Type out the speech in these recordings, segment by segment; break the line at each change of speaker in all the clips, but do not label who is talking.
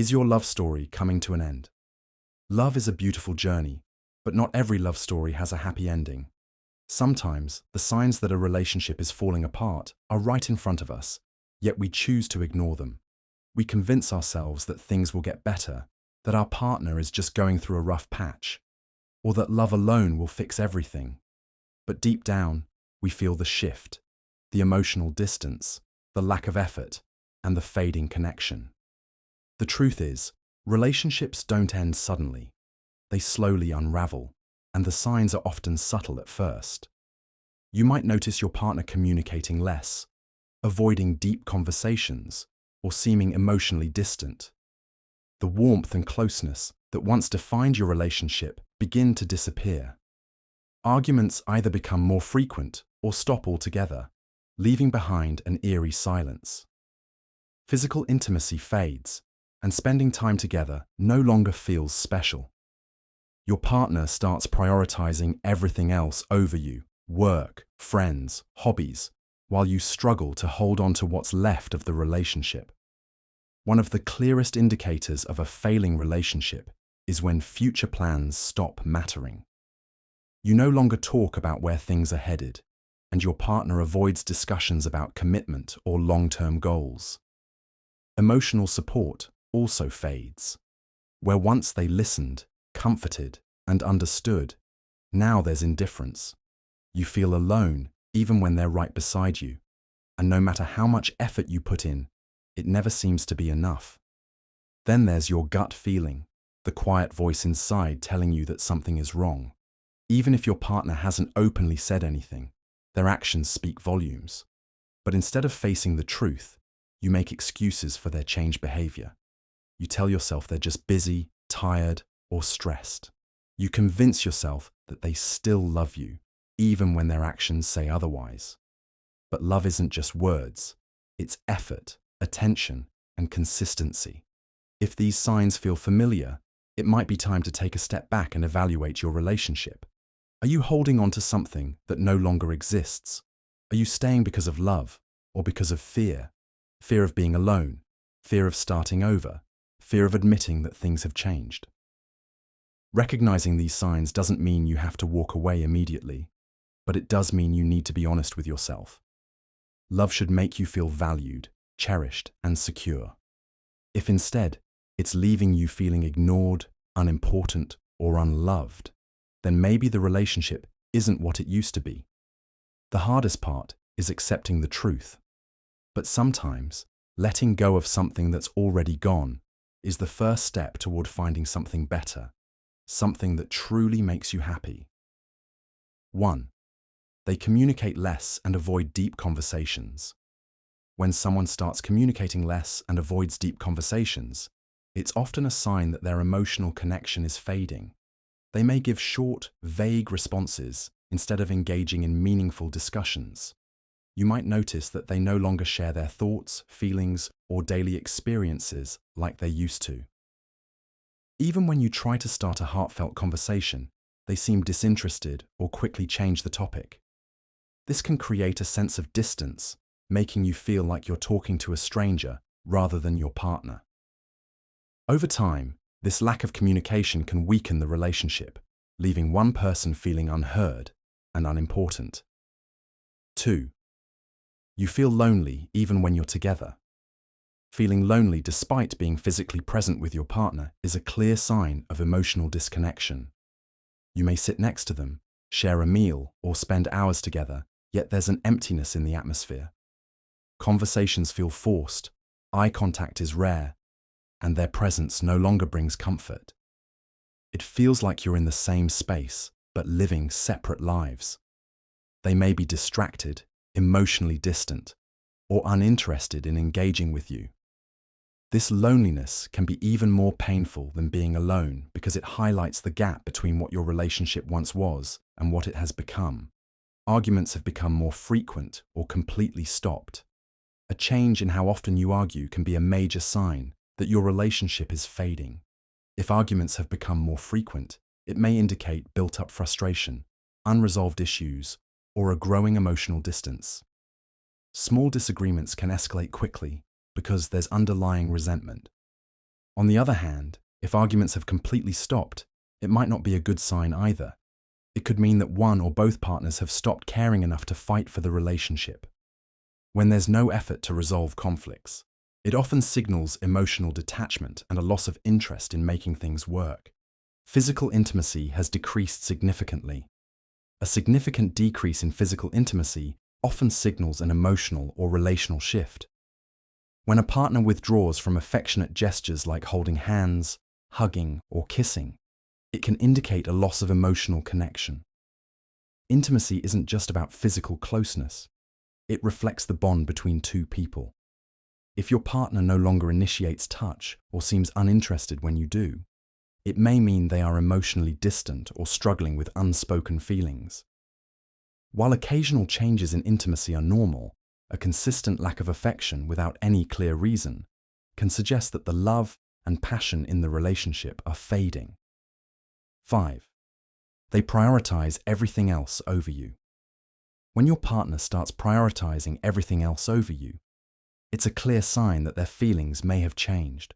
Is your love story coming to an end? Love is a beautiful journey, but not every love story has a happy ending. Sometimes, the signs that a relationship is falling apart are right in front of us, yet we choose to ignore them. We convince ourselves that things will get better, that our partner is just going through a rough patch, or that love alone will fix everything. But deep down, we feel the shift, the emotional distance, the lack of effort, and the fading connection. The truth is, relationships don't end suddenly. They slowly unravel, and the signs are often subtle at first. You might notice your partner communicating less, avoiding deep conversations, or seeming emotionally distant. The warmth and closeness that once defined your relationship begin to disappear. Arguments either become more frequent or stop altogether, leaving behind an eerie silence. Physical intimacy fades, and spending time together no longer feels special. Your partner starts prioritizing everything else over you: work, friends, hobbies, while you struggle to hold on to what's left of the relationship. One of the clearest indicators of a failing relationship is when future plans stop mattering. You no longer talk about where things are headed, and your partner avoids discussions about commitment or long-term goals. Emotional support also fades. Where once they listened, comforted, and understood, now there's indifference. You feel alone even when they're right beside you, and no matter how much effort you put in, it never seems to be enough. Then there's your gut feeling, the quiet voice inside telling you that something is wrong. Even if your partner hasn't openly said anything, their actions speak volumes. But instead of facing the truth, you make excuses for their changed behavior. You tell yourself they're just busy, tired, or stressed. You convince yourself that they still love you, even when their actions say otherwise. But love isn't just words, it's effort, attention, and consistency. If these signs feel familiar, it might be time to take a step back and evaluate your relationship. Are you holding on to something that no longer exists? Are you staying because of love, or because of fear? Fear of being alone, fear of starting over, fear of admitting that things have changed. Recognizing these signs doesn't mean you have to walk away immediately, but it does mean you need to be honest with yourself. Love should make you feel valued, cherished, and secure. If instead, it's leaving you feeling ignored, unimportant, or unloved, then maybe the relationship isn't what it used to be. The hardest part is accepting the truth. But sometimes, letting go of something that's already gone is the first step toward finding something better, something that truly makes you happy. 1. They communicate less and avoid deep conversations. When someone starts communicating less and avoids deep conversations, it's often a sign that their emotional connection is fading. They may give short, vague responses instead of engaging in meaningful discussions. You might notice that they no longer share their thoughts, feelings, or daily experiences like they used to. Even when you try to start a heartfelt conversation, they seem disinterested or quickly change the topic. This can create a sense of distance, making you feel like you're talking to a stranger rather than your partner. Over time, this lack of communication can weaken the relationship, leaving one person feeling unheard and unimportant. 2. You feel lonely even when you're together. Feeling lonely despite being physically present with your partner is a clear sign of emotional disconnection. You may sit next to them, share a meal, or spend hours together, yet there's an emptiness in the atmosphere. Conversations feel forced, eye contact is rare, and their presence no longer brings comfort. It feels like you're in the same space, but living separate lives. They may be distracted, emotionally distant, or uninterested in engaging with you. This loneliness can be even more painful than being alone because it highlights the gap between what your relationship once was and what it has become. Arguments have become more frequent or completely stopped. A change in how often you argue can be a major sign that your relationship is fading. If arguments have become more frequent, it may indicate built-up frustration, unresolved issues, or a growing emotional distance. Small disagreements can escalate quickly because there's underlying resentment. On the other hand, if arguments have completely stopped, it might not be a good sign either. It could mean that one or both partners have stopped caring enough to fight for the relationship. When there's no effort to resolve conflicts, it often signals emotional detachment and a loss of interest in making things work. Physical intimacy has decreased significantly. A significant decrease in physical intimacy often signals an emotional or relational shift. When a partner withdraws from affectionate gestures like holding hands, hugging, or kissing, it can indicate a loss of emotional connection. Intimacy isn't just about physical closeness. It reflects the bond between two people. If your partner no longer initiates touch or seems uninterested when you do, it may mean they are emotionally distant or struggling with unspoken feelings. While occasional changes in intimacy are normal, a consistent lack of affection without any clear reason can suggest that the love and passion in the relationship are fading. 5. They prioritize everything else over you. When your partner starts prioritizing everything else over you, it's a clear sign that their feelings may have changed.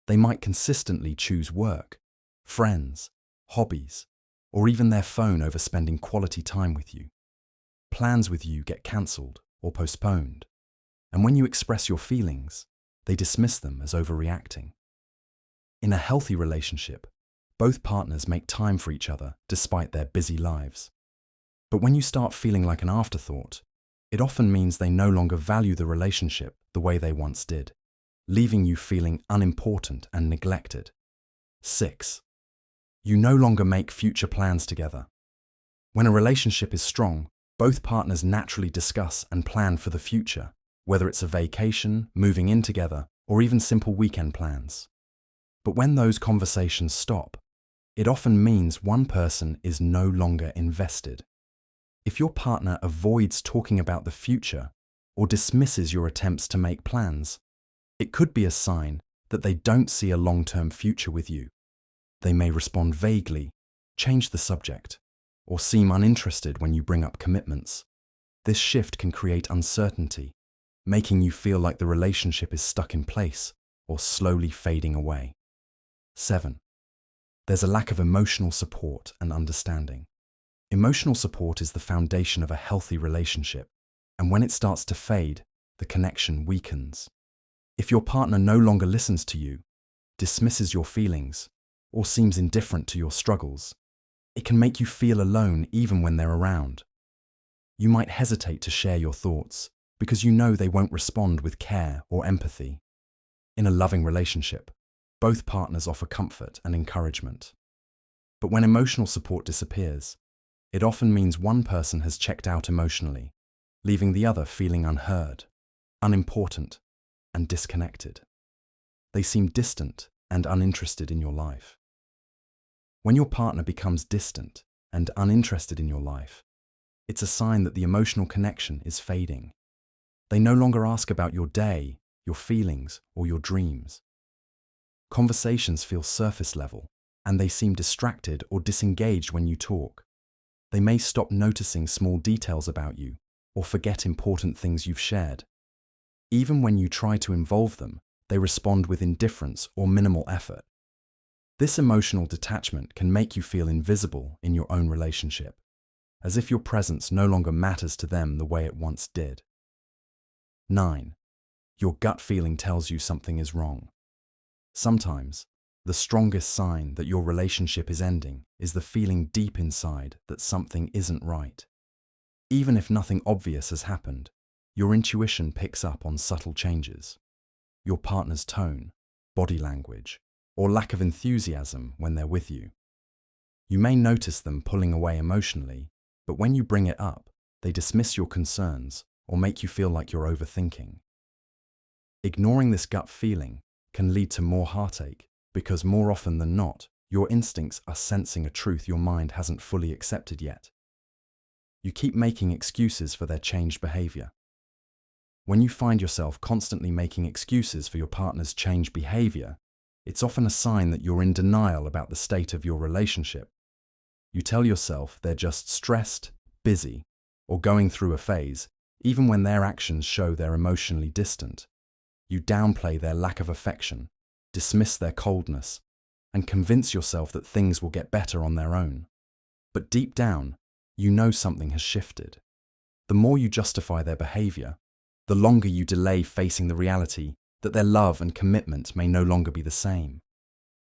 They might consistently choose work, friends, hobbies, or even their phone over spending quality time with you. Plans with you get cancelled or postponed, and when you express your feelings, they dismiss them as overreacting. In a healthy relationship, both partners make time for each other despite their busy lives. But when you start feeling like an afterthought, it often means they no longer value the relationship the way they once did, leaving you feeling unimportant and neglected. 6. You no longer make future plans together. When a relationship is strong, both partners naturally discuss and plan for the future, whether it's a vacation, moving in together, or even simple weekend plans. But when those conversations stop, it often means one person is no longer invested. If your partner avoids talking about the future or dismisses your attempts to make plans, it could be a sign that they don't see a long-term future with you. They may respond vaguely, change the subject, or seem uninterested when you bring up commitments. This shift can create uncertainty, making you feel like the relationship is stuck in place or slowly fading away. 7. There's a lack of emotional support and understanding. Emotional support is the foundation of a healthy relationship, and when it starts to fade, the connection weakens. If your partner no longer listens to you, dismisses your feelings, or seems indifferent to your struggles, it can make you feel alone even when they're around. You might hesitate to share your thoughts because you know they won't respond with care or empathy. In a loving relationship, both partners offer comfort and encouragement. But when emotional support disappears, it often means one person has checked out emotionally, leaving the other feeling unheard, unimportant, and disconnected. They seem distant and uninterested in your life. When your partner becomes distant and uninterested in your life, it's a sign that the emotional connection is fading. They no longer ask about your day, your feelings, or your dreams. Conversations feel surface level, and they seem distracted or disengaged when you talk. They may stop noticing small details about you or forget important things you've shared. Even when you try to involve them, they respond with indifference or minimal effort. This emotional detachment can make you feel invisible in your own relationship, as if your presence no longer matters to them the way it once did. 9. Your gut feeling tells you something is wrong. Sometimes, the strongest sign that your relationship is ending is the feeling deep inside that something isn't right. Even if nothing obvious has happened, your intuition picks up on subtle changes. Your partner's tone, body language, or lack of enthusiasm when they're with you. You may notice them pulling away emotionally, but when you bring it up, they dismiss your concerns or make you feel like you're overthinking. Ignoring this gut feeling can lead to more heartache because more often than not, your instincts are sensing a truth your mind hasn't fully accepted yet. You keep making excuses for their changed behavior. When you find yourself constantly making excuses for your partner's changed behavior, it's often a sign that you're in denial about the state of your relationship. You tell yourself they're just stressed, busy, or going through a phase, even when their actions show they're emotionally distant. You downplay their lack of affection dismiss their coldness, and convince yourself that things will get better on their own. But deep down, you know something has shifted. The more you justify their behavior, the longer you delay facing the reality that their love and commitment may no longer be the same.